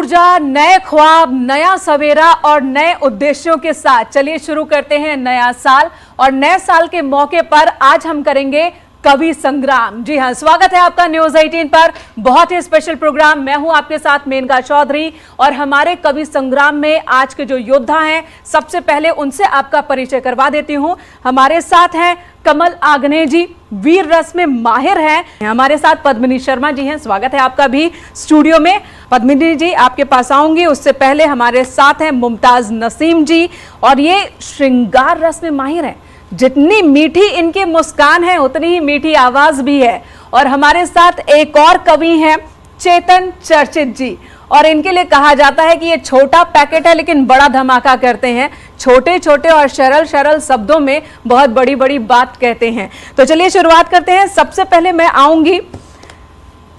ऊर्जा, नए ख्वाब, नया सवेरा और नए उद्देश्यों के साथ चलिए शुरू करते हैं नया साल। और नए साल के मौके पर आज हम करेंगे कवि संग्राम। जी हां, स्वागत है आपका न्यूज 18 पर। बहुत ही स्पेशल प्रोग्राम। मैं हूं आपके साथ मेनका चौधरी और हमारे कवि संग्राम में आज के जो योद्धा हैं, सबसे पहले उनसे आपका परिचय करवा देती हूं। हमारे साथ हैं कमल आग्नेय जी, वीर रस में माहिर हैं। हमारे साथ पद्मिनी शर्मा जी हैं, स्वागत है आपका भी स्टूडियो में। पद्मिनी जी, आपके पास आऊंगी, उससे पहले हमारे साथ हैं मुमताज नसीम जी और ये श्रृंगार रस में माहिर हैं। जितनी मीठी इनकी मुस्कान है उतनी ही मीठी आवाज भी है। और हमारे साथ एक और कवि हैं चेतन चर्चित जी, और इनके लिए कहा जाता है कि ये छोटा पैकेट है लेकिन बड़ा धमाका करते हैं। छोटे छोटे और सरल सरल शब्दों में बहुत बड़ी बड़ी बात कहते हैं। तो चलिए शुरुआत करते हैं। सबसे पहले मैं आऊंगी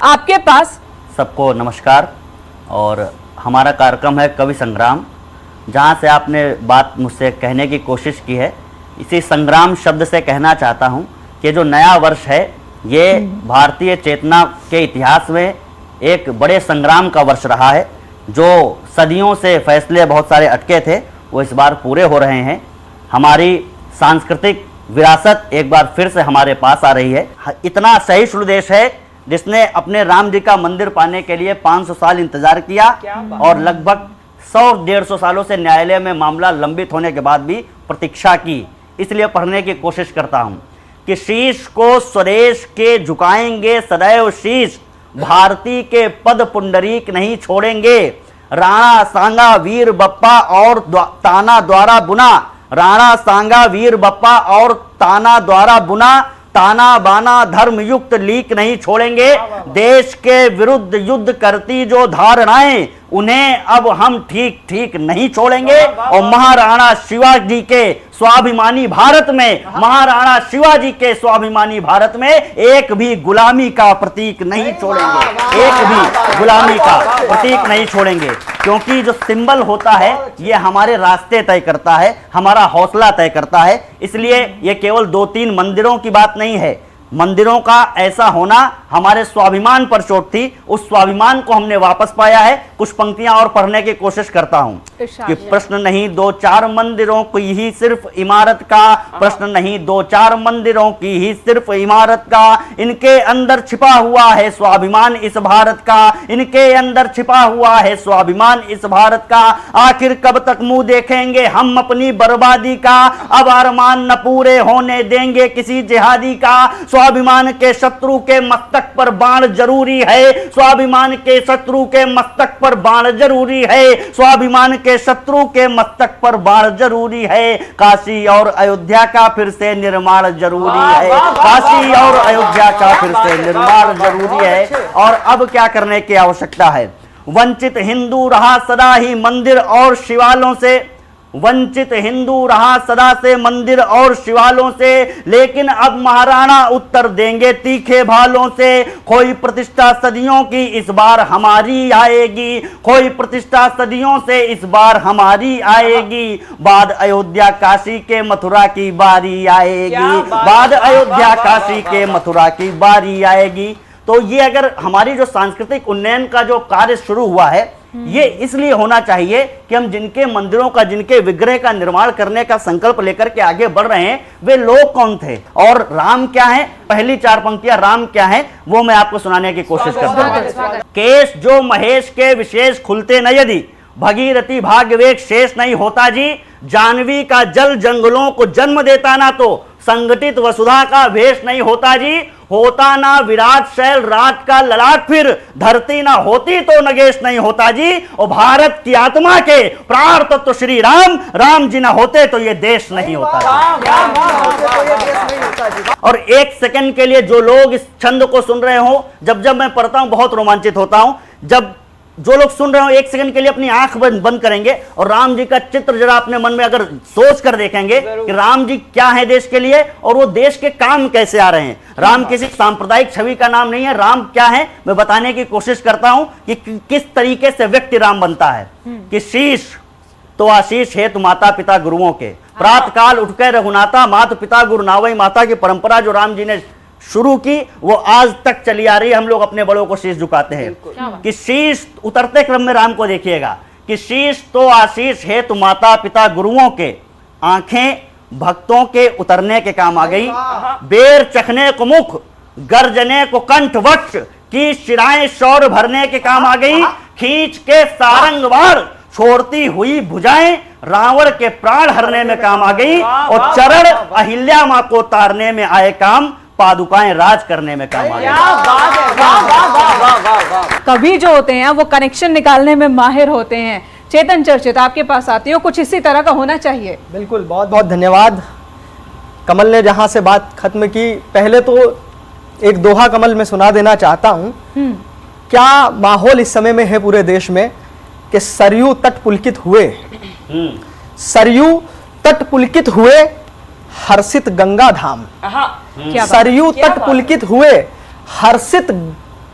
आपके पास। सबको नमस्कार। और हमारा कार्यक्रम है कवि संग्राम, जहाँ से आपने बात मुझसे कहने की कोशिश की है। इसी संग्राम शब्द से कहना चाहता हूँ कि जो नया वर्ष है ये भारतीय चेतना के इतिहास में एक बड़े संग्राम का वर्ष रहा है। जो सदियों से फैसले बहुत सारे अटके थे वो इस बार पूरे हो रहे हैं। हमारी सांस्कृतिक विरासत एक बार फिर से हमारे पास आ रही है। इतना सहिष्णु देश है जिसने अपने राम जी का मंदिर पाने के लिए 500 साल इंतजार किया और लगभग 100-150 सालों से न्यायालय में मामला लंबित होने के बाद भी प्रतीक्षा की। इसलिए पढ़ने की कोशिश करता हूं कि शीश को स्वदेश के झुकाएंगे सदैव शीश, भारती के पद पुंडरीक नहीं छोड़ेंगे। राणा सांगा वीर बप्पा और ताना द्वारा बुना, राणा सांगा वीर बप्पा और ताना द्वारा बुना, ताना बाना धर्म युक्त लीक नहीं छोड़ेंगे। देश के विरुद्ध युद्ध करती जो धारणाएं उन्हें अब हम ठीक ठीक नहीं छोड़ेंगे। और महाराणा शिवाजी के स्वाभिमानी भारत में, महाराणा शिवाजी के स्वाभिमानी भारत में एक भी गुलामी का प्रतीक नहीं छोड़ेंगे। एक भी गुलामी का प्रतीक नहीं छोड़ेंगे, क्योंकि जो सिंबल होता है ये हमारे रास्ते तय करता है, हमारा हौसला तय करता है। इसलिए ये केवल 2-3 मंदिरों की बात नहीं है। मंदिरों का ऐसा होना हमारे स्वाभिमान पर चोट थी, उस स्वाभिमान को हमने वापस पाया है। कुछ पंक्तियां और पढ़ने की कोशिश करता हूं कि प्रश्न नहीं 2-4 मंदिरों की ही सिर्फ इमारत का, प्रश्न नहीं 2-4 मंदिरों की ही सिर्फ इमारत का, इनके अंदर छिपा हुआ है स्वाभिमान इस भारत का, इनके अंदर छिपा हुआ है स्वाभिमान इस भारत का। आखिर कब तक मुंह देखेंगे हम अपनी बर्बादी का, अब अरमान न पूरे होने देंगे किसी जिहादी का। स्वाभिमान के शत्रु के मस्तक पर बाण जरूरी है, स्वाभिमान के शत्रु के मस्तक पर बाण जरूरी है, स्वाभिमान के शत्रु के मस्तक पर बाण जरूरी है। काशी और अयोध्या का फिर से निर्माण जरूरी है, काशी और अयोध्या का फिर से निर्माण जरूरी है। और अब क्या करने की आवश्यकता है? वंचित हिंदू रहा सदा ही मंदिर और शिवालयों से, वंचित हिंदू रहा सदा से मंदिर और शिवालों से, लेकिन अब महाराणा उत्तर देंगे तीखे भालों से। कोई प्रतिष्ठा सदियों की इस बार हमारी आएगी, कोई प्रतिष्ठा सदियों से इस बार हमारी आएगी। बाद अयोध्या काशी के मथुरा की बारी आएगी, बाद अयोध्या काशी के मथुरा की बारी आएगी। तो ये अगर हमारी जो सांस्कृतिक उन्नयन का जो कार्य शुरू हुआ है ये इसलिए होना चाहिए कि हम जिनके मंदिरों का, जिनके विग्रह का निर्माण करने का संकल्प लेकर के आगे बढ़ रहे हैं वे लोग कौन थे और राम क्या है। पहली 4 पंक्तियां राम क्या है वो मैं आपको सुनाने की कोशिश करता हूं। केश जो महेश के विशेष खुलते न यदि, भगीरथी भाग्यवेग शेष नहीं होता जी। जानवी का जल जंगलों को जन्म देता ना तो संगठित वसुधा का वेश नहीं होता जी। होता ना विराट शैल रात का ललाट, फिर धरती ना होती तो नगेश नहीं होता जी। और भारत की आत्मा के प्राण तत्व श्री राम, राम जी ना होते तो ये देश नहीं होता जी। और 1 सेकंड के लिए जो लोग इस छंद को सुन रहे हो, जब जब मैं पढ़ता हूं बहुत रोमांचित होता हूं। जब जो लोग सुन रहे हो 1 सेकंड के लिए अपनी आंख बंद करेंगे और राम जी का चित्र जरा अपने मन में अगर सोच कर देखेंगे कि राम जी क्या है देश के लिए और वो देश के काम कैसे आ रहे हैं। राम किसी सांप्रदायिक छवि का नाम नहीं है। राम क्या है मैं बताने की कोशिश करता हूं कि किस तरीके से व्यक्ति राम बनता है। कि शीश तो आशीष हेतु माता पिता गुरुओं के, प्रातः काल उठकर रघुनाथा, माता पिता गुरु नावई माता की परंपरा जो राम जी ने शुरू की वो आज तक चली आ रही है। हम लोग अपने बड़ों को शीश झुकाते हैं कि शीश उतरते क्रम में राम को देखिएगा कि शीश तो आशीष है तो माता पिता गुरुओं के, आंखें भक्तों के उतरने के काम आ गई। बेर चखने को मुख, गर्जने को कंठ, वक्ष की शिराएं शौर भरने के काम आ गई। खींच के सारंग वार छोड़ती हुई भुजाएं रावण के प्राण हरने में काम आ गई। और चरण अहिल्या मां को तारने में आए काम, पादुकाएं राज करने में काम आ गई। कवि जो होते हैं वो कनेक्शन निकालने में माहिर होते हैं। चेतन चर्चित आपके पास आती हो, कुछ इसी तरह का होना चाहिए। बिल्कुल, बहुत बहुत धन्यवाद। कमल ने जहां से बात खत्म की, पहले तो एक दोहा कमल में सुना देना चाहता हूं। क्या माहौल इस समय में है पूरे देश में कि सरयू तट पुलकित हुए, सरयू तट पुलकित हुए हर्षित गंगा धाम, सरयू तट पुलकित हुए हर्षित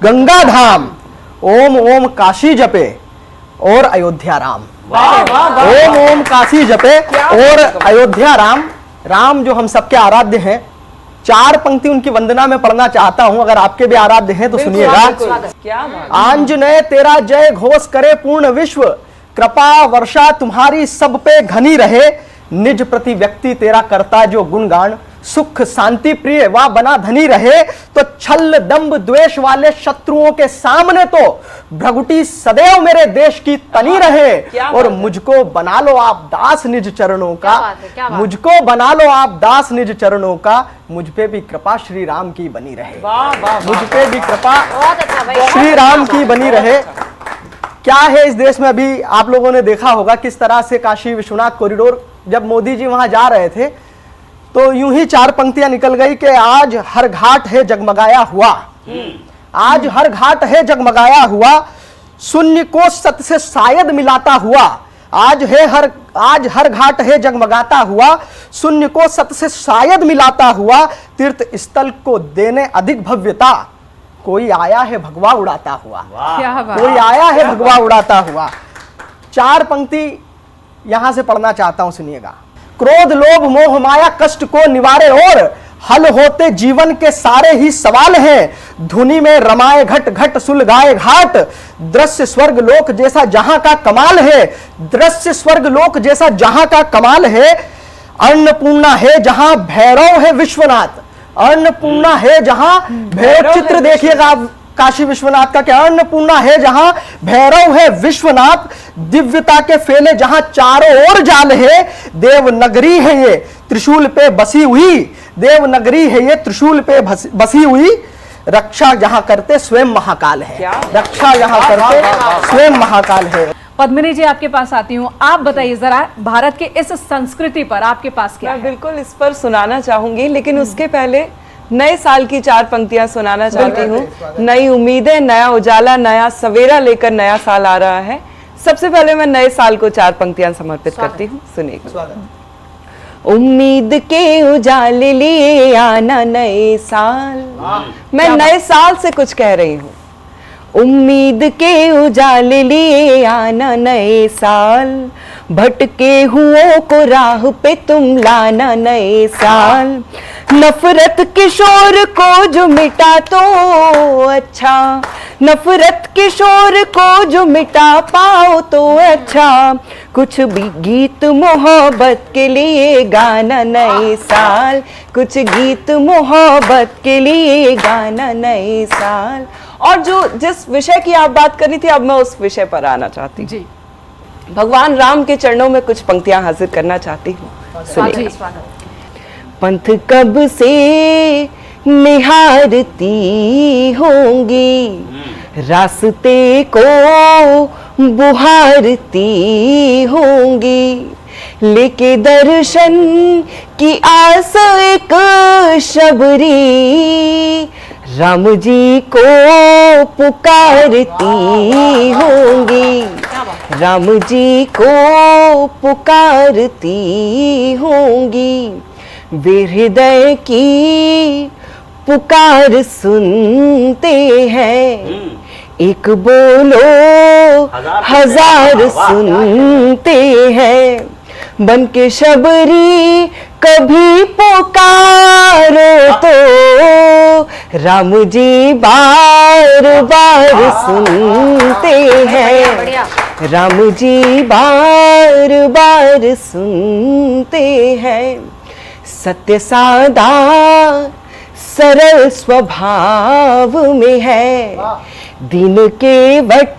गंगा धाम, ओम ओम काशी जपे और अयोध्या राम। ओम ओम काशी जपे और अयोध्या राम। राम जो हम सबके आराध्य हैं, 4 पंक्ति उनकी वंदना में पढ़ना चाहता हूं, अगर आपके भी आराध्य हैं तो सुनिएगा। आंजनेय तेरा जय घोष करे पूर्ण विश्व, कृपा वर्षा तुम्हारी सब पे घनी रहे, निज प्रति व्यक्ति तेरा करता जो गुणगान, सुख शांति प्रिय वा बना धनी रहे। तो छल दंभ द्वेष वाले शत्रुओं के सामने तो भ्रगुटी सदैव मेरे देश की तनी रहे। और मुझको बना लो आप दास निज चरणों का, मुझको बना लो आप दास निज चरणों का, मुझ पे भी कृपा श्री राम की बनी रहे। मुझ पे भी कृपा श्री राम की बनी रहे। क्या है इस देश में, अभी आप लोगों ने देखा होगा किस तरह से काशी विश्वनाथ कॉरिडोर, जब मोदी जी वहां जा रहे थे तो यूं ही 4 पंक्तियां निकल गई कि आज हर घाट है जगमगाया हुआ, आज हर घाट है जगमगाया हुआ, शून्य को सत से शायद मिलाता हुआ। आज हर घाट है जगमगाता हुआ, शून्य को सत से शायद मिलाता हुआ, तीर्थ स्थल को देने अधिक भव्यता, कोई आया है भगवा उड़ाता हुआ, कोई आया है भगवा उड़ाता हुआ। 4 पंक्ति यहां से पढ़ना चाहता हूं, सुनिएगा। क्रोध लोभ मोह माया कष्ट को निवारे और हल होते जीवन के सारे ही सवाल हैं। धुनी में रमाए घट घट सुलगाए घाट, दृश्य स्वर्ग लोक जैसा जहां का कमाल है, दृश्य स्वर्ग लोक जैसा जहां का कमाल है। अन्नपूर्णा है जहां भैरव है विश्वनाथ, अन्नपूर्णा है जहां भैरव, चित्र देखिएगा आप काशी विश्वनाथ का, क्या अन्नपूर्णा है जहां भैरव है विश्वनाथ, दिव्यता के फैले जहां चारों ओर जाल है। देव नगरी है ये त्रिशूल पे बसी हुई, देव नगरी है ये त्रिशूल पे बसी हुई, रक्षा जहां करते स्वयं महाकाल है, रक्षा जहां करते स्वयं महाकाल है। पद्मिनी जी आपके पास आती हूँ, आप बताइए जरा भारत के इस संस्कृति पर आपके पास क्या है? मैं बिल्कुल इस पर सुनाना चाहूंगी, लेकिन उसके पहले नए साल की 4 पंक्तियां सुनाना चाहती हूँ। नई उम्मीदें, नया उजाला, नया सवेरा लेकर नया साल आ रहा है। सबसे पहले मैं नए साल को 4 पंक्तियां समर्पित करती हूँ, सुनिएगा। उम्मीद के उजाले लिए आना नए साल, मैं नए साल से कुछ कह रही हूँ। उम्मीद के उजाले लिए आना नए साल, भटके हुओं को राह पे तुम लाना नए साल। नफरत के शोर को जो मिटा तो अच्छा, नफरत के शोर को जो मिटा पाओ तो अच्छा, कुछ भी गीत मोहब्बत के लिए गाना नए साल, कुछ गीत मोहब्बत के लिए गाना नए साल। और जो जिस विषय की आप बात कर रही थी, अब मैं उस विषय पर आना चाहती हूँ जी। भगवान राम के चरणों में कुछ पंक्तियां हाजिर करना चाहती हूँ, सुनिए। पंथ कब से निहारती होंगी, रास्ते को बुहारती होंगी, लेके दर्शन की आस एक शबरी, राम जी को पुकारती होंगी, राम जी को पुकारती होंगी। वे हृदय की पुकार सुनते हैं, एक बोलो हजार सुनते हैं। बन के शबरी कभी पुकारो तो राम जी बार बार सुनते हैं, राम जी बार बार सुनते हैं। सत्य सादा सरल स्वभाव में है, दिन के वट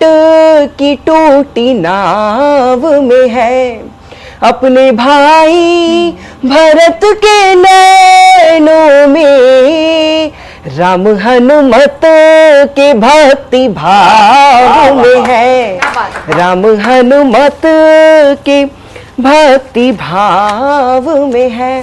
की टूटी नाव में है। अपने भाई भरत के नैनों में राम हनुमत के भक्ति भाव में है, राम हनुमत के भक्ति भाव में है।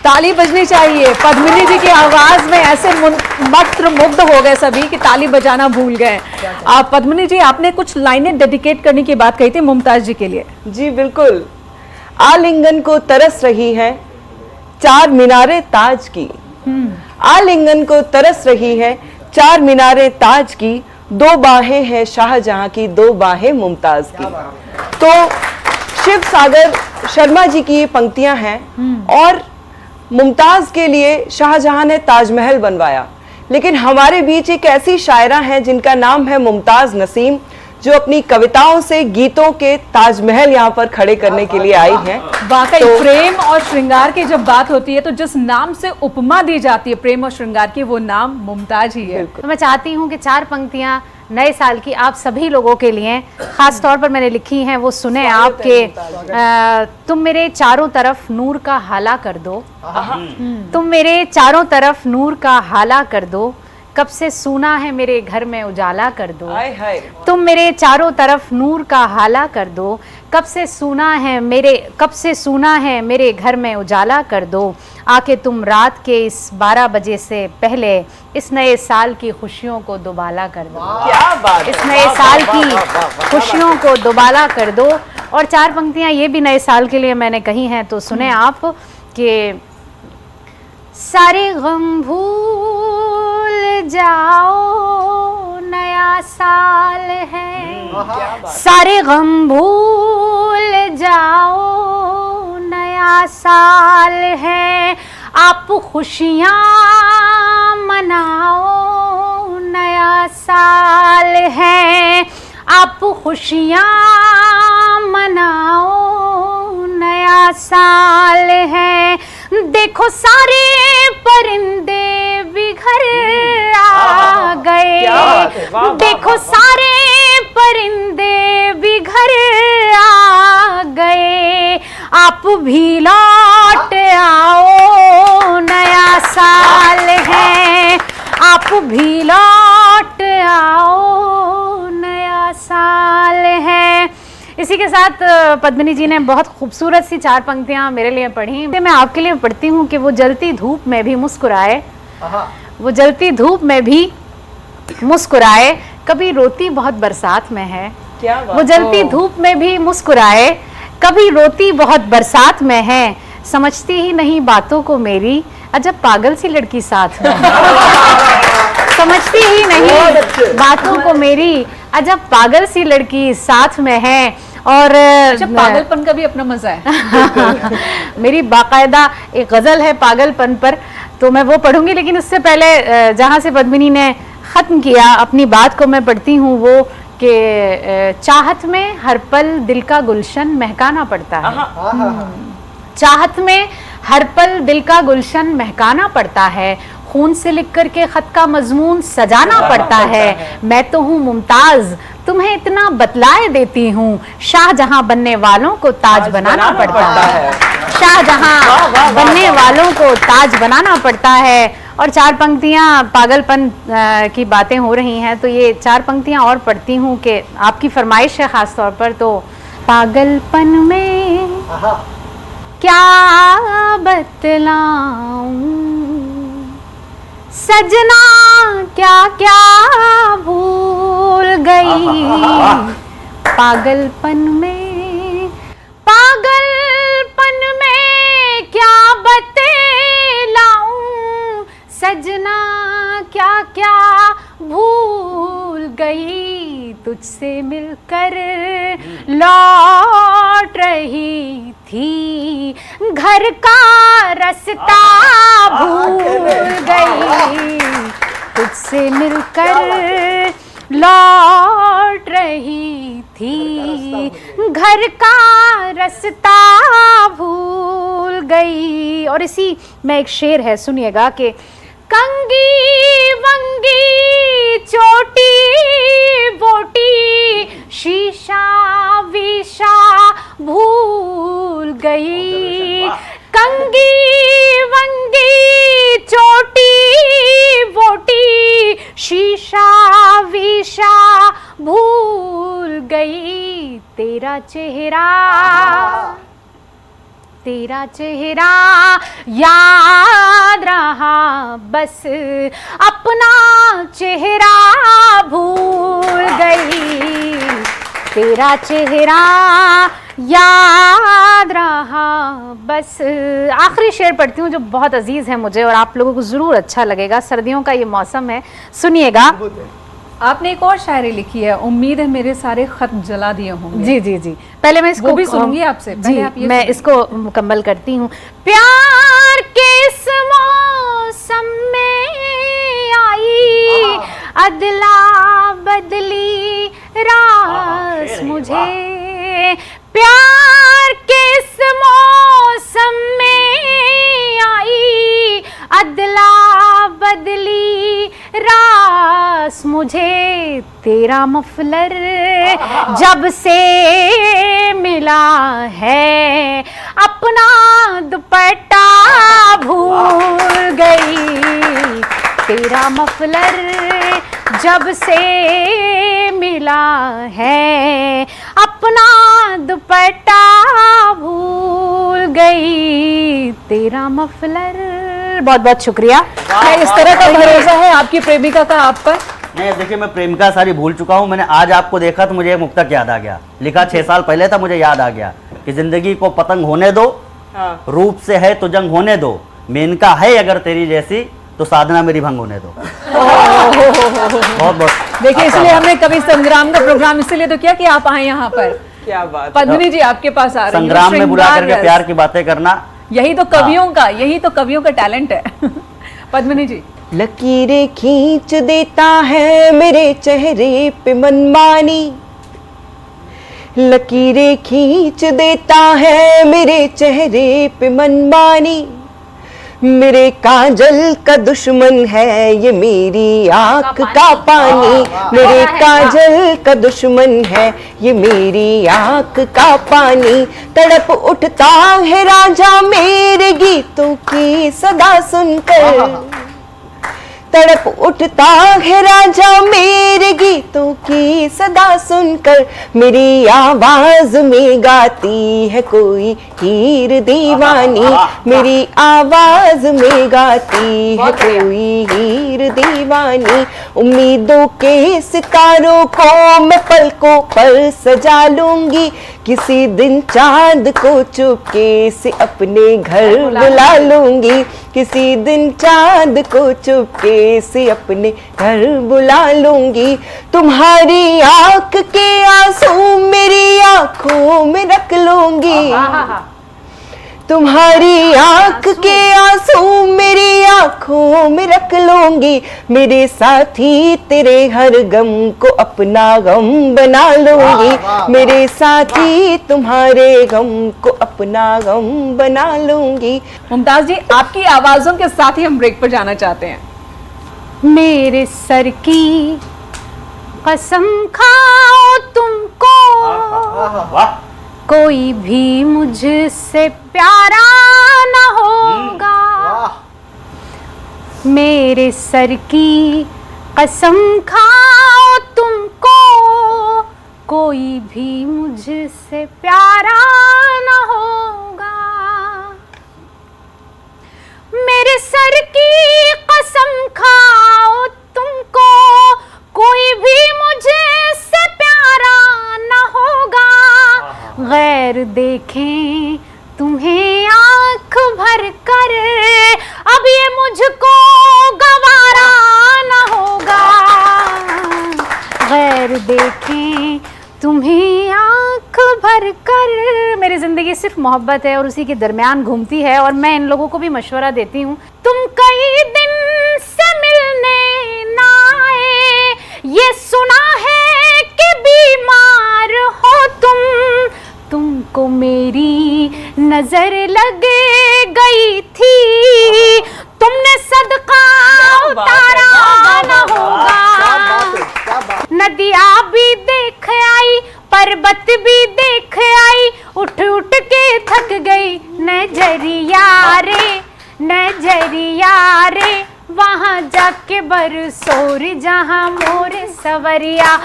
ताली बजनी चाहिए। पद्मिनी जी की आवाज में ऐसे मंत्र मुग्ध हो गए सभी कि ताली बजाना भूल गए। आप पद्मिनी जी, आपने कुछ लाइनें डेडिकेट करने की बात कही थी मुमताज जी के लिए। जी बिल्कुल। आलिंगन को तरस रही है चार मीनारे ताज की, आलिंगन को तरस रही है चार मीनारे ताज की, दो बाहें हैं शाहजहां की, दो बाहें मुमताज की। तो शिव सागर शर्मा जी की ये पंक्तियां हैं और मुमताज के लिए शाहजहां ने ताजमहल बनवाया। लेकिन हमारे बीच एक ऐसी शायरा हैं जिनका नाम है मुमताज नसीम, जो अपनी कविताओं से गीतों के ताजमहल यहाँ पर खड़े करने के लिए आई हैं। वाकई प्रेम और श्रृंगार की जब बात होती है तो जिस नाम से उपमा दी जाती है प्रेम और श्रृंगार की, वो नाम मुमताज ही है। तो मैं चाहती हूँ कि चार पंक्तियाँ नए साल की आप सभी लोगों के लिए खास तौर पर मैंने लिखी हैं, वो सुने आपके। तुम मेरे चारों तरफ नूर का हाला कर दो, तुम मेरे चारों तरफ नूर का हाला कर दो, कब से सूना है मेरे घर में उजाला कर दो। तुम मेरे चारों तरफ नूर का हाला कर दो, कब से सूना है मेरे घर में उजाला कर दो। आके तुम रात के इस 12 बजे से पहले इस नए साल की खुशियों को दोबाला कर दो। क्या बात, इस नए साल की खुशियों को दोबाला कर दो। और चार पंक्तियां ये भी नए साल के लिए मैंने कही हैं, तो सुने आप कि सारे गम भूल जाओ नया साल है, सारे गम भूल जाओ नया साल है, आप खुशियाँ मनाओ नया साल है, आप खुशियाँ मनाओ नया साल है। देखो सारे परिंदे भी घर आ गए, देखो सारे परिंदे भी घर आ गए, आप भी लौट आओ नया साल है, आप भी लौट आओ नया साल है। इसी के साथ पद्मिनी जी ने बहुत खूबसूरत सी चार पंक्तियां मेरे लिए पढ़ी। मैं आपके लिए पढ़ती हूँ कि वो जलती धूप में भी मुस्कुराए, वो जलती धूप में भी मुस्कुराए, कभी रोती बहुत बरसात में है। क्या बात, वो जलती धूप में भी मुस्कुराए, कभी रोती बहुत बरसात में है, समझती ही नहीं बातों को मेरी, अजब पागल सी लड़की साथ में है। समझती ही नहीं बातों को मेरी, अजब पागल सी लड़की साथ में है। और जब पागलपन का भी अपना मजा है। मेरी बाकायदा एक गजल है पागलपन पर, तो मैं वो पढ़ूंगी। लेकिन उससे पहले जहाँ से पद्मिनी ने खत्म किया अपनी बात को, मैं पढ़ती हूँ वो कि चाहत में हर पल दिल का गुलशन महकाना पड़ता है, चाहत में हर पल दिल का गुलशन महकाना पड़ता है, खून से लिख कर के खत का मजमून सजाना पड़ता है। मैं तो हूँ मुमताज, तुम्हें इतना बतलाए देती हूँ, शाहजहां बनने वालों को ताज बनाना पड़ता है, शाहजहां बनने वालों को ताज बनाना पड़ता है। और चार पंक्तियाँ पागलपन की बातें हो रही हैं, तो ये चार पंक्तियाँ और पढ़ती हूँ कि आपकी फरमाइश है खास तौर पर। तो पागलपन में क्या बतलाऊं सजना, क्या क्या भूल गई, पागलपन में, पागलपन में क्या बतलाऊं सजना, क्या क्या भूल गई, तुझसे मिलकर लौट लौट रही थी, घर का रास्ता भूल गई, तुझसे मिलकर लौट रही थी, घर का रास्ता भूल गई। और इसी में एक शेर है, सुनिएगा कि कंगी वंगी चोटी बोटी शीशा विशा भूल गई, कंगी वंगी चोटी बोटी शीशा विशा भूल गई, तेरा चेहरा याद रहा, बस अपना चेहरा भूल गई, तेरा चेहरा याद रहा बस। आखिरी शेर पढ़ती हूँ जो बहुत अजीज है मुझे और आप लोगों को जरूर अच्छा लगेगा। सर्दियों का ये मौसम है, सुनिएगा। आपने एक और शायरी लिखी है, उम्मीद है मेरे सारे खत जला दिए होंगे। जी जी जी, पहले मैं इसको भी सुनूंगी आपसे। जी, आप ये मैं इसको मुकम्मल करती हूँ। प्यार के इस मौसम में आई अदला बदली रास मुझे, प्यार के इस मौसम में आई अदला बदली रास मुझे, तेरा मफलर जब से मिला है अपना दुपट्टा भूल गई, तेरा मफलर जब से मिला है अपना दुपट्टा भूल गई, तेरा मफलर। बहुत बहुत शुक्रिया। क्या इस तरह का भरोसा है आपकी प्रेमिका का आप पर? नहीं, देखिए मैं प्रेमिका सारी भूल चुका हूँ। मैंने आज आपको देखा तो मुझे एक मुक्तक याद आ गया, लिखा 6 साल पहले था, मुझे याद आ गया कि जिंदगी को पतंग होने दो, रूप से है तो जंग होने दो, मेनका है अगर तेरी जैसी तो साधना मेरी भंग होने दो। बहुत बहुत देखिए, इसलिए हमने कवि संग्राम का प्रोग्राम इसलिए तो किया कि आप आए यहाँ पर। क्या बात। पद्मिनी जी आपके पास आ रही हैं। संग्राम में बुला करके श्रृंगार प्यार की बातें करना, यही तो कवियों का टैलेंट है। पद्मिनी जी। लकीरें खींच देता है मेरे चेहरे पे मनमानी, लकीरें खींच देता है मेरे चेहरे पे मनमानी, मेरे काजल का दुश्मन है ये मेरी आँख का पानी, मेरे काजल का दुश्मन है ये मेरी आँख का पानी, तड़प उठता है राजा मेरे गीतों की सदा सुनकर, तड़प उठता है राजा मेरे गीतों की सदा सुनकर, मेरी आवाज में गाती है कोई हीर दीवानी, मेरी आवाज में गाती है कोई हीर दीवानी, उम्मीदों के सितारों को मैं पलकों पर सजा लूंगी, किसी दिन चांद को चुपके से अपने घर बुला लूंगी, किसी दिन चांद को चुपके से अपने घर बुला लूंगी, तुम्हारी आंख के आंसू मेरी आंखों में रख लूंगी, तुम्हारी आंख के आंसू मेरी आंखों में रख लूंगी, मेरे साथी तेरे हर गम को अपना गम बना लूंगी, मेरे साथी तुम्हारे गम को अपना गम बना लूंगी। मुमताज जी, आपकी आवाजों के साथ ही हम ब्रेक पर जाना चाहते हैं। मेरे सर की कसम खाओ तुमको, वाह, कोई भी मुझसे प्यारा न होगा, मेरे सर की कसम खाओ तुमको, कोई भी मुझसे प्यारा न होगा, मेरे सर की कसम खाओ तुमको, कोई भी मुझसे प्यारा न होगा, गैर देखें तुम्हें आंख भर कर, अब ये मुझको गवारा न होगा, गैर देखें तुम्हें आंख आंख भर कर। मेरी जिंदगी सिर्फ मोहब्बत है और उसी के दरमियान घूमती है, और मैं इन लोगों को भी मशवरा देती हूँ, तुम कई दिन से मिलने ना आए, ये सुना है कि बीमार हो तुमको मेरी नजर लग गई थी, तुमने सदका उतारा न होगा। नदिया भी देख आई, पर्वत भी देख आई, उठ उठ के थक गई नजरिया रे, वहां जाके बरसोर जहां मोर सवरिया।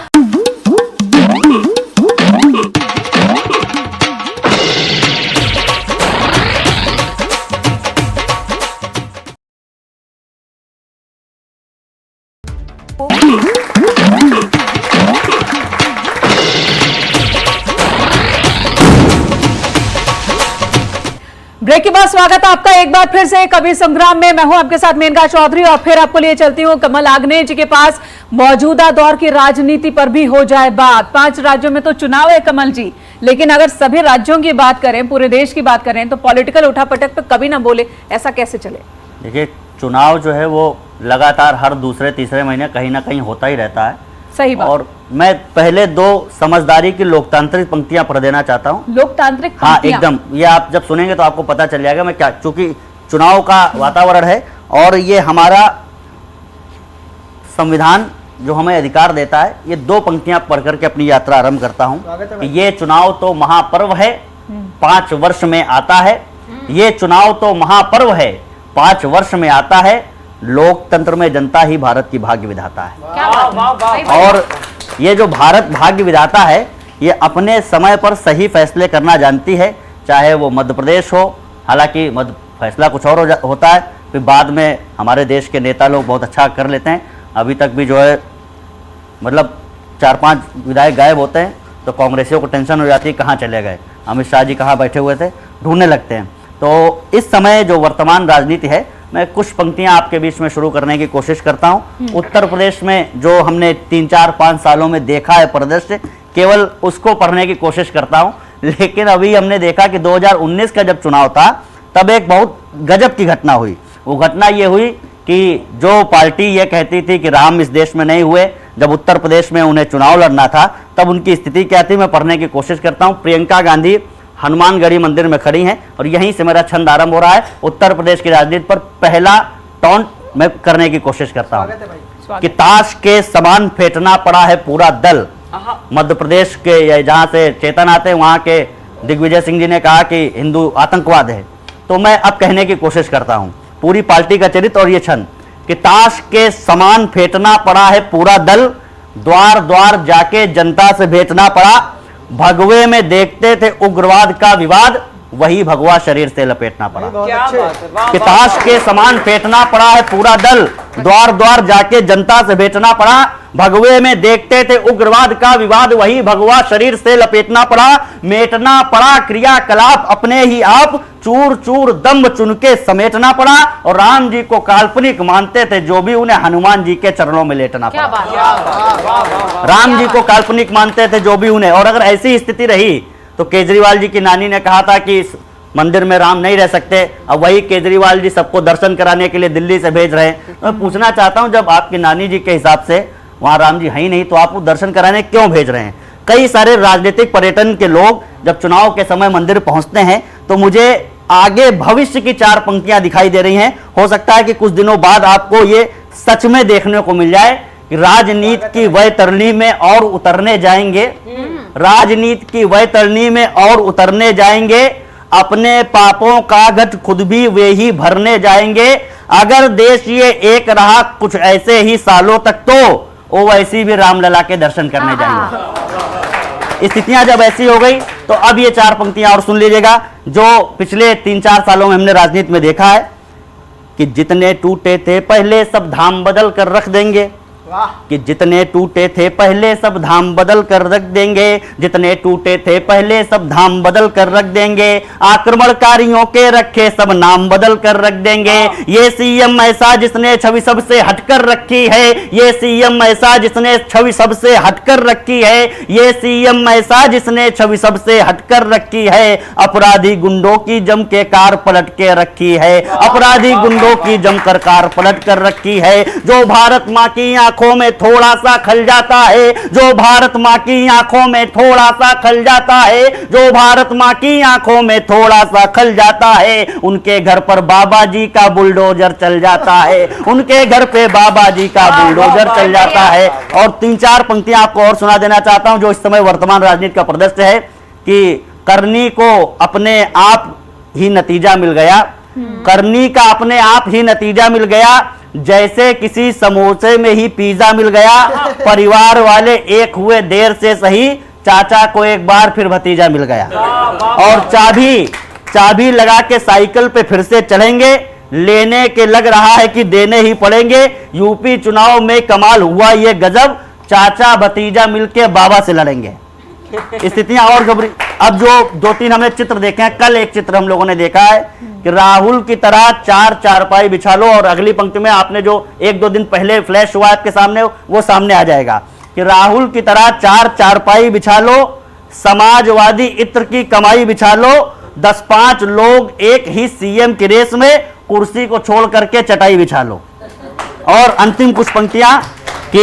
ब्रेक के बाद स्वागत है आपका एक बार फिर से कवि संग्राम में। मैं हूं आपके साथ मेनका चौधरी और फिर आपको लिए चलती हूं कमल आग्नेय जी के पास। मौजूदा दौर की राजनीति पर भी हो जाए बात। 5 राज्यों में तो चुनाव है कमल जी, लेकिन अगर सभी राज्यों की बात करें, पूरे देश की बात करें, तो पॉलिटिकल उठापटक पे कभी ना बोले, ऐसा कैसे चले? देखिए, चुनाव जो है वो लगातार हर दूसरे तीसरे महीने कहीं ना कहीं होता ही रहता है। सही बात। और मैं पहले 2 समझदारी की लोकतांत्रिक पंक्तियां पढ़ देना चाहता हूं। लोकतांत्रिक हाँ, पंक्तियां। एकदम। ये आप जब सुनेंगे तो आपको पता चल जाएगा मैं क्या, चूंकि चुनाव का वातावरण है और ये हमारा संविधान जो हमें अधिकार देता है, ये 2 पंक्तियां पढ़ करके अपनी यात्रा आरंभ करता हूं कि ये चुनाव तो महापर्व है, 5 वर्ष में आता है। ये चुनाव तो महापर्व है, 5 वर्ष में आता है। लोकतंत्र में जनता ही भारत की भाग्य विधाता है। क्या बात है? और ये जो भारत भाग्य विधाता है, ये अपने समय पर सही फैसले करना जानती है, चाहे वो मध्य प्रदेश हो। हालांकि मध्य फैसला कुछ और होता है, फिर बाद में हमारे देश के नेता लोग बहुत अच्छा कर लेते हैं। अभी तक भी जो है मतलब 4-5 विधायक गायब होते हैं तो कांग्रेसियों को टेंशन हो जाती है, कहाँ चले गए, अमित शाह जी कहाँ बैठे हुए थे, ढूंढने लगते हैं। तो इस समय जो वर्तमान राजनीति है, मैं कुछ पंक्तियां आपके बीच में शुरू करने की कोशिश करता हूं। उत्तर प्रदेश में जो हमने 3-4-5 सालों में देखा है परिदृश्य, केवल उसको पढ़ने की कोशिश करता हूं। लेकिन अभी हमने देखा कि 2019 का जब चुनाव था, तब एक बहुत गजब की घटना हुई। वो घटना ये हुई कि जो पार्टी ये कहती थी कि राम इस देश में नहीं हुए, जब उत्तर प्रदेश में उन्हें चुनाव लड़ना था, तब उनकी स्थिति क्या थी, मैं पढ़ने की कोशिश करता हूँ। प्रियंका गांधी हनुमानगढ़ी मंदिर में खड़ी हैं और यहीं से मेरा छंद आरंभ हो रहा है। उत्तर प्रदेश की राजनीति पर पहला टॉन्ट मैं करने की कोशिश करता हूँ कि ताश के समान फेंटना पड़ा है पूरा दल। मध्य प्रदेश के जहाँ से चेतन आते हैं, वहाँ के दिग्विजय सिंह जी ने कहा कि हिंदू आतंकवाद है। तो मैं अब कहने की कोशिश करता हूँ पूरी पार्टी का चरित्र और ये छंद कि ताश के समान फेंटना पड़ा है पूरा दल, द्वार द्वार जाके जनता से भेंटना पड़ा, भगवे में देखते थे उग्रवाद का विवाद, वही भगवा शरीर से लपेटना पड़ा। क्या बात है, वाह, कि वाह, ताश वाह। के समान फेंटना पड़ा है पूरा दल, द्वार द्वार जाके जनता से भेंटना पड़ा, भगवे में देखते थे उग्रवाद का विवाद, वही भगवा शरीर से लपेटना पड़ा, मेटना पड़ा क्रियाकलाप अपने ही आप, चूर चूर दम्भ चुनके समेटना पड़ा, और राम जी को काल्पनिक मानते थे जो भी, उन्हें हनुमान जी के चरणों में लेटना क्या पड़ा। बात है? राम जी को काल्पनिक मानते थे जो भी उन्हें। और अगर ऐसी स्थिति रही तो केजरीवाल जी की नानी ने कहा था कि इस मंदिर में राम नहीं रह सकते, अब वही केजरीवाल जी सबको दर्शन कराने के लिए दिल्ली से भेज रहे हैं। तो मैं पूछना चाहता हूं, जब आपकी नानी जी के हिसाब से वहां राम जी है ही नहीं, तो आप वो दर्शन कराने क्यों भेज रहे हैं? कई सारे राजनीतिक पर्यटन के लोग जब चुनाव के समय मंदिर पहुंचते हैं, तो मुझे आगे भविष्य की 4 पंक्तियां दिखाई दे रही हैं। हो सकता है कि कुछ दिनों बाद आपको ये सच में देखने को मिल जाए कि राजनीति की वैतरणी में और उतरने जाएंगे, राजनीति की वैतरणी में और उतरने जाएंगे, अपने पापों का घट खुद भी वे ही भरने जाएंगे। अगर देश ये एक रहा कुछ ऐसे ही सालों तक, तो ओवैसी भी रामलला के दर्शन करने जाएंगे। स्थितियां जब ऐसी हो गई, तो अब ये 4 पंक्तियां और सुन लीजिएगा, जो पिछले 3-4 सालों में हमने राजनीति में देखा है कि जितने टूटे थे पहले सब धाम बदल कर रख देंगे, कि जितने टूटे थे पहले सब धाम बदल कर रख देंगे, जितने टूटे थे पहले सब धाम बदल कर रख देंगे, आक्रमणकारियों के रखे सब नाम बदल कर रख देंगे। ये सीएम ऐसा जिसने छवि सबसे हटकर रखी है, ये सीएम ऐसा जिसने छवि सबसे हटकर रखी है, ये सीएम ऐसा जिसने छवि सबसे हटकर रखी है। अपराधी गुंडों की जम के कार पलट के रखी है, अपराधी गुंडों की जमकर कार पलट कर रखी है। जो भारत माँ की आंखों में थोड़ा सा खल जाता है, जो भारत माँ की आंखों में थोड़ा सा खल जाता है, जो भारत माँ की आंखों में थोड़ा सा खल जाता है, उनके घर पर बाबा जी का बुलडोजर चल जाता है, उनके घर पे बाबा जी का बुलडोजर चल जाता है। और 3-4 पंक्तियां आपको और सुना देना चाहता हूं जो इस समय वर्तमान राजनीति का परिदृश्य है कि करनी को अपने आप ही नतीजा मिल गया, करनी का अपने आप ही नतीजा मिल गया, जैसे किसी समोसे में ही पिज्जा मिल गया। परिवार वाले एक हुए देर से सही, चाचा को एक बार फिर भतीजा मिल गया। और चाबी लगा के साइकिल पे फिर से चलेंगे, लेने के लग रहा है कि देने ही पड़ेंगे। यूपी चुनाव में कमाल हुआ ये गजब, चाचा भतीजा मिलके बाबा से लड़ेंगे। स्थितियां और घबरी। अब जो 2-3 हमने चित्र देखे हैं, कल एक चित्र हम लोगों ने देखा है कि राहुल की तरह 4 चारपाई बिछा लो, और अगली पंक्ति में आपने जो 1-2 दिन पहले फ्लैश हुआ आपके सामने वो सामने आ जाएगा कि राहुल की तरह 4 चारपाई बिछा लो, समाजवादी इत्र की कमाई बिछा लो, 10-5 लोग एक ही सीएम की रेस में, कुर्सी को छोड़ करके चटाई बिछा लो। और अंतिम कुछ पंक्तियां कि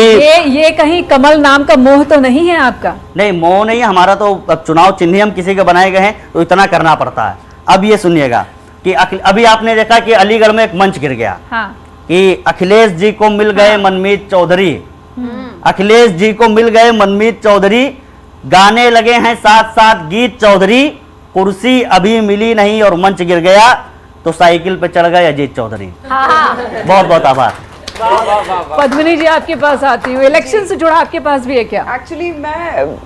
ये कहीं कमल नाम का मोह तो नहीं है आपका? नहीं, मोह नहीं है हमारा, तो अब चुनाव चिन्ह हम किसी के बनाए गए हैं तो इतना करना पड़ता है। अब ये सुनिएगा कि अभी आपने देखा कि अलीगढ़ में एक मंच गिर गया। हाँ। कि अखिलेश जी को मिल गए मनमीत चौधरी, अखिलेश जी को मिल गए मनमीत चौधरी, गाने लगे हैं साथ साथ गीत चौधरी, कुर्सी अभी मिली नहीं और मंच गिर गया तो साइकिल पे चढ़ गए अजीत चौधरी। बहुत बहुत आभार। पद्मिनी जी आपके पास आती हूँ, इलेक्शन से जुड़ा आपके पास भी है क्या? एक्चुअली मैं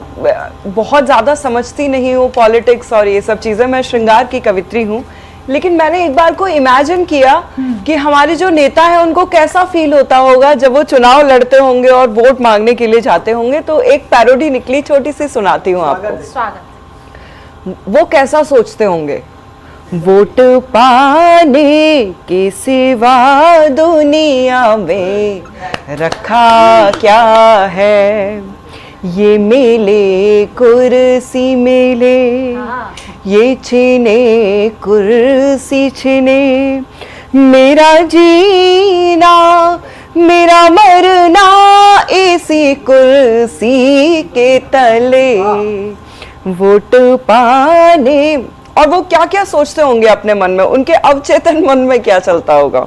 बहुत ज़्यादा समझती नहीं हूँ पॉलिटिक्स और ये सब चीज़ें, मैं श्रृंगार की कवित्री हूँ, लेकिन मैंने एक बार को इमेजिन किया कि हमारे जो नेता हैं उनको कैसा फील होता होगा जब वो चुनाव लड़ते होंगे और वोट मांगने के लिए जाते होंगे। तो एक पैरोडी निकली, छोटी सी सुनाती हूँ आपको। स्वागत। वो कैसा सोचते होंगे, वोट पाने के सिवा दुनिया में रखा क्या है, ये मेले कुर्सी मेले, ये छीने कुर्सी छीने, मेरा जीना मेरा मरना इसी कुर्सी के तले, वोट पाने। और वो क्या क्या सोचते होंगे अपने मन में, उनके अवचेतन मन में क्या चलता होगा।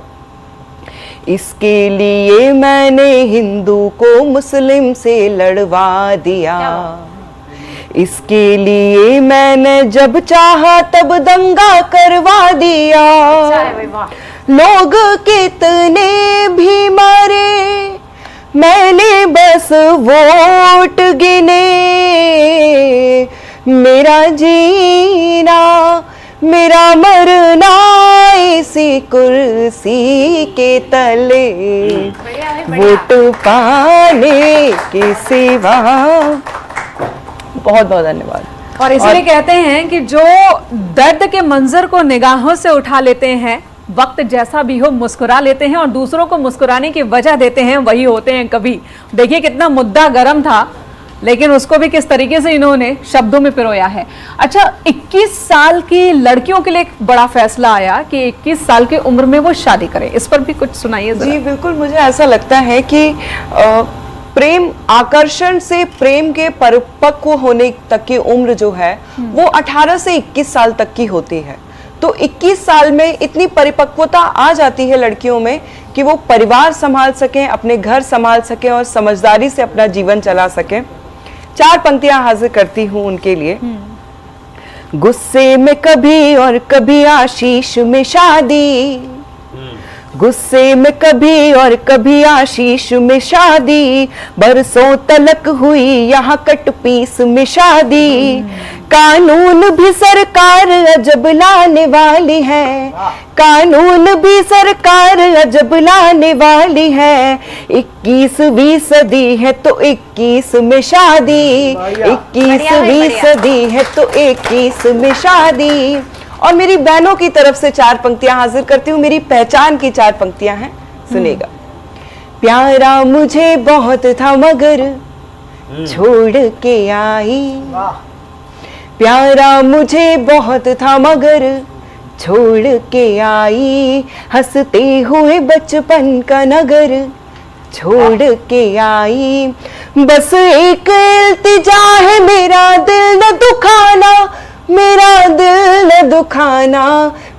इसके लिए मैंने हिंदू को मुस्लिम से लड़वा दिया, इसके लिए मैंने जब चाहा तब दंगा करवा दिया, लोग कितने भी मरे मैंने बस वोट गिने, मेरा जीना मेरा मरना इसी कुर्सी के तले, वोट पाने के सिवा। बहुत बहुत धन्यवाद। और इसलिए कहते हैं कि जो दर्द के मंजर को निगाहों से उठा लेते हैं, वक्त जैसा भी हो मुस्कुरा लेते हैं और दूसरों को मुस्कुराने की वजह देते हैं, वही होते हैं कवि। देखिए कितना मुद्दा गर्म था, लेकिन उसको भी किस तरीके से इन्होंने शब्दों में पिरोया है। अच्छा, 21 साल की लड़कियों के लिए एक बड़ा फैसला आया कि 21 साल की उम्र में वो शादी करें, इस पर भी कुछ सुनाइए जरा। जी बिल्कुल, मुझे ऐसा लगता है कि प्रेम आकर्षण से प्रेम के परिपक्व होने तक की उम्र जो है वो 18 से 21 साल तक की होती है। तो 21 साल में इतनी परिपक्वता आ जाती है लड़कियों में कि वो परिवार संभाल सकें, अपने घर संभाल सकें और समझदारी से अपना जीवन चला सकें। 4 पंक्तियां हाजिर करती हूँ उनके लिए। गुस्से में कभी और कभी आशीष में शादी, गुस्से में कभी और कभी आशीष में शादी, बरसों तलक हुई यहाँ कट पीस में शादी। कानून भी सरकार अजब लाने वाली है, कानून भी सरकार अजब लाने वाली है। 21वीं सदी है तो 21 में शादी, 21वीं सदी है तो 21 में शादी। और मेरी बहनों की तरफ से 4 पंक्तियां हाजिर करती हूँ, मेरी पहचान की 4 पंक्तियां हैं, सुनेगा। प्यारा मुझे बहुत था मगर छोड़ के आई, प्यारा मुझे बहुत था मगर छोड़ के आई, हंसते हुए बचपन का नगर छोड़ के आई। बस एक इल्तिजा है मेरा दिल न दुखाना, मेरा दिल न दुखाना,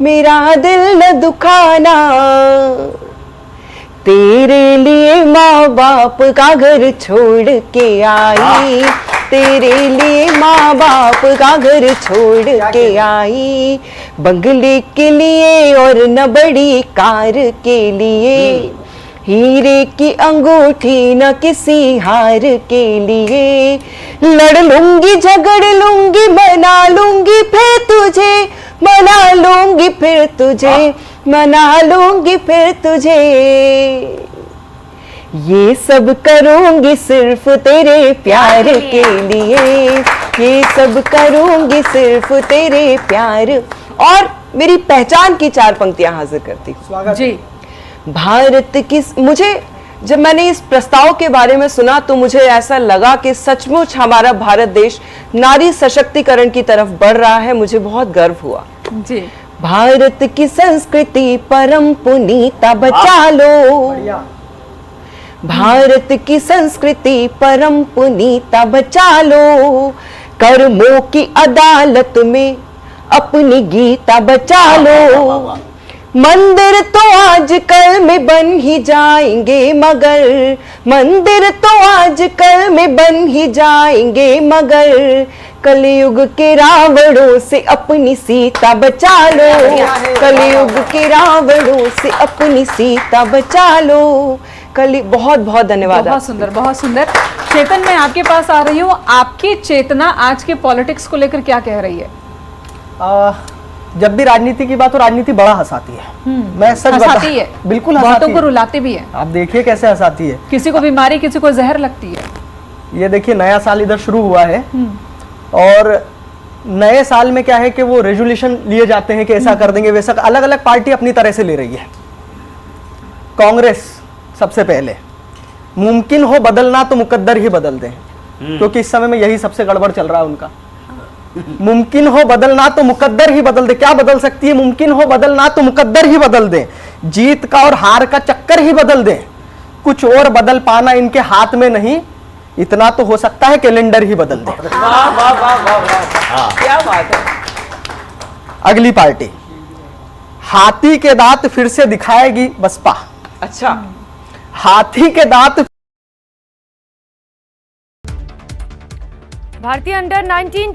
मेरा दिल न दुखाना। तेरे लिए माँ बाप का घर छोड़ के आई, तेरे लिए माँ बाप का घर छोड़ के आई। बंगले के लिए और न बड़ी कार के लिए, हीरे की अंगूठी न किसी हार के लिए। लड़ लूंगी झगड़ लूंगी मना लूंगी फिर तुझे, मना लूंगी फिर तुझे, मना लूंगी फिर तुझे। ये सब करूंगी सिर्फ तेरे प्यार के लिए, ये सब करूंगी सिर्फ तेरे प्यार। और मेरी पहचान की 4 पंक्तियां हाजिर करती हूँ जी। भारत की, मुझे जब मैंने इस प्रस्ताव के बारे में सुना तो मुझे ऐसा लगा कि सचमुच हमारा भारत देश नारी सशक्तिकरण की तरफ बढ़ रहा है, मुझे बहुत गर्व हुआ जी। भारत की संस्कृति परम पुनीता बचा लो, भारत की संस्कृति परम पुनीता बचा लो। कर्मों की अदालत में अपनी गीता बचा लो। मंदिर तो आजकल में बन ही जाएंगे मगर, मंदिर तो आजकल में बन ही जाएंगे मगर, कलयुग के रावणों से अपनी सीता बचा लो, कलयुग के रावणों से अपनी सीता बचा लो। बहुत बहुत धन्यवाद। बहुत सुंदर, बहुत सुंदर। चेतन, मैं आपके पास आ रही हूँ। आपकी चेतना आज के पॉलिटिक्स को लेकर क्या कह रही है? जब भी राजनीति की बात हो, राजनीति बड़ा हंसाती है। मैं सच हंसाती है, बिल्कुल बहुतों को रुलाती भी है। आप देखिए कैसे हंसाती है। किसी को बीमारी, किसी को जहर लगती है। ये देखिए नया साल इधर शुरू हुआ है और नए साल में क्या है कि वो रेजोल्यूशन लिए जाते हैं कि ऐसा कर देंगे वैसा। अलग अलग पार्टी अपनी तरह से ले रही है। कांग्रेस सबसे पहले, मुमकिन हो बदलना तो मुकद्दर ही बदल दें, क्योंकि इस समय में यही सबसे गड़बड़ चल रहा है उनका। मुमकिन हो बदलना तो मुकद्दर ही बदल दे। क्या बदल सकती है? मुमकिन हो बदलना तो मुकद्दर ही बदल दे। जीत का और हार का चक्कर ही बदल दे। कुछ और बदल पाना इनके हाथ में नहीं, इतना तो हो सकता है कैलेंडर ही बदल दे। वाह वाह वाह वाह, क्या बात है। अगली पार्टी, हाथी के दांत फिर से दिखाएगी बसपा। अच्छा, हाथी के दांत। भारतीय अंडर 19